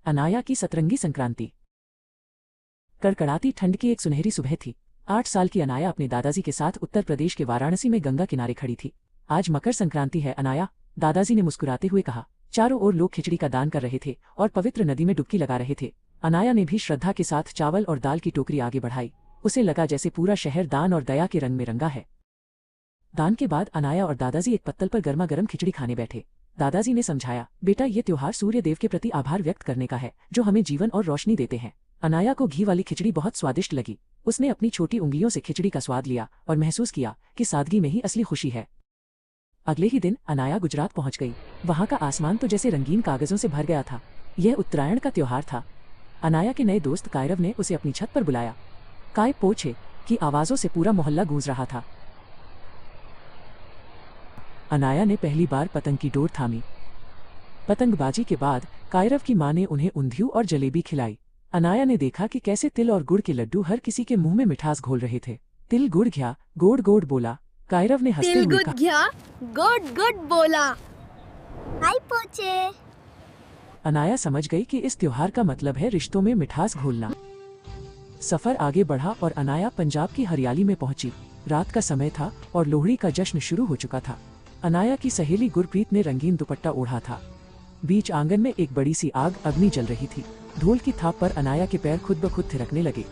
अनाया की सतरंगी संक्रांति। कड़कड़ाती ठंड की एक सुनहरी सुबह थी। 8 साल की अनाया अपने दादाजी के साथ उत्तर प्रदेश के वाराणसी में गंगा किनारे खड़ी थी। आज मकर संक्रांति है अनाया, दादाजी ने मुस्कुराते हुए कहा। चारों ओर लोग खिचड़ी का दान कर रहे थे और पवित्र नदी में डुबकी लगा रहे थे। अनाया ने भी श्रद्धा के साथ चावल और दाल की टोकरी आगे बढ़ाई। उसे लगा जैसे पूरा शहर दान और दया के रंग में रंगा है। दान के बाद अनाया और दादाजी एक पत्तल पर गर्मा गर्म खिचड़ी खाने बैठे। दादाजी ने समझाया, बेटा ये त्योहार सूर्य देव के प्रति आभार व्यक्त करने का है, जो हमें जीवन और रोशनी देते हैं। अनाया को घी वाली खिचड़ी बहुत स्वादिष्ट लगी। उसने अपनी छोटी उंगलियों से खिचड़ी का स्वाद लिया और महसूस किया कि सादगी में ही असली खुशी है। अगले ही दिन अनाया गुजरात पहुंच गई। वहां का आसमान तो जैसे रंगीन कागजों से भर गया था। यह उत्तरायण का त्योहार था। अनाया के नए दोस्त कायरव ने उसे अपनी छत पर बुलाया। काय पोछे की आवाजों से पूरा मोहल्ला गूंज रहा था। अनाया ने पहली बार पतंग की डोर थामी। पतंगबाजी के बाद कायरव की मां ने उन्हें ऊंधियू और जलेबी खिलाई। अनाया ने देखा कि कैसे तिल और गुड़ के लड्डू हर किसी के मुंह में मिठास घोल रहे थे। तिल गुड़ घ्या गोड़ गोड़ बोला। कायरव ने हंसते हुए कहा, घ्या गोड़ गोड़ बोला। हाय पोचे। अनाया समझ गई कि इस त्योहार का मतलब है रिश्तों में मिठास घोलना। सफर आगे बढ़ा और अनाया पंजाब की हरियाली में पहुंची। रात का समय था और लोहड़ी का जश्न शुरू हो चुका था। अनाया की सहेली गुरप्रीत ने रंगीन दुपट्टा ओढ़ा था। बीच आंगन में एक बड़ी सी आग अग्नि जल रही थी। धूल की थाप पर अनाया के पैर खुद ब खुद थिरकने लगे।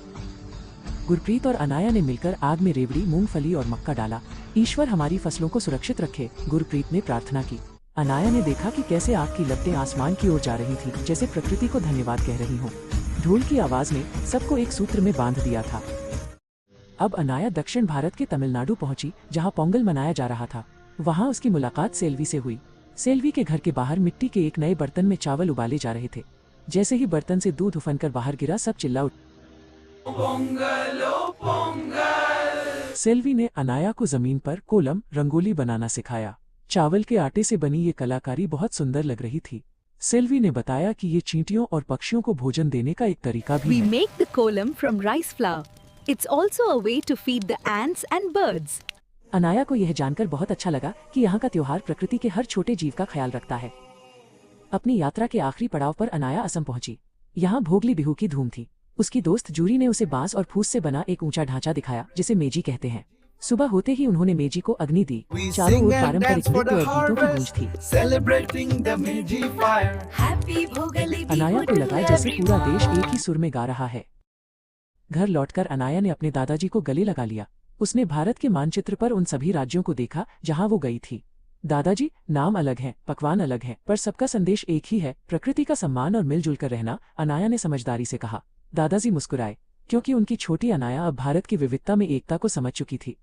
गुरप्रीत और अनाया ने मिलकर आग में रेवड़ी, मूंगफली और मक्का डाला। ईश्वर हमारी फसलों को सुरक्षित रखे, गुरप्रीत ने प्रार्थना की। अनाया ने देखा कि कैसे आग की लपटें आसमान की ओर जा रही थी, जैसे प्रकृति को धन्यवाद कह रही हों। ढोल की आवाज ने सबको एक सूत्र में बांध दिया था। अब अनाया दक्षिण भारत के तमिलनाडु पहुंची, जहां पोंगल मनाया जा रहा था। वहां उसकी मुलाकात सेल्वी से हुई। सेल्वी के घर के बाहर मिट्टी के एक नए बर्तन में चावल उबाले जा रहे थे। जैसे ही बर्तन से दूध उफनकर बाहर गिरा, सब चिल्ला उठे। सेल्वी ने अनाया को जमीन पर कोलम रंगोली बनाना सिखाया। चावल के आटे से बनी ये कलाकारी बहुत सुंदर लग रही थी। सेल्वी ने बताया कि ये चींटियों और पक्षियों को भोजन देने का एक तरीका भी है। We make the kolam from rice flour. It's also a way to feed the ants and birds. Anaya को यह जानकर बहुत अच्छा लगा कि यहाँ का त्योहार प्रकृति के हर छोटे जीव का ख्याल रखता है। अपनी यात्रा के आखिरी पड़ाव पर अनाया असम पहुंची। यहाँ भोगली बिहू की धूम थी। उसकी दोस्त जूरी ने उसे बांस और फूस से बना एक ऊंचा ढांचा दिखाया, जिसे मेजी कहते हैं। सुबह होते ही उन्होंने मेजी को अग्नि दी। चारों ओर पारंपरिक नृत्य और गीतों की गूंज थी। अनाया को लगा जैसे पूरा देश एक ही सुर में गा रहा है। घर लौटकर अनाया ने अपने दादाजी को गले लगा लिया। उसने भारत के मानचित्र पर उन सभी राज्यों को देखा जहां वो गई थी। दादाजी, नाम अलग है, पकवान अलग है, पर सबका संदेश एक ही है, प्रकृति का सम्मान और मिलजुल कर रहना, अनाया ने समझदारी से कहा। दादाजी मुस्कुराए, क्योंकि उनकी छोटी अनाया अब भारत की विविधता में एकता को समझ चुकी थी।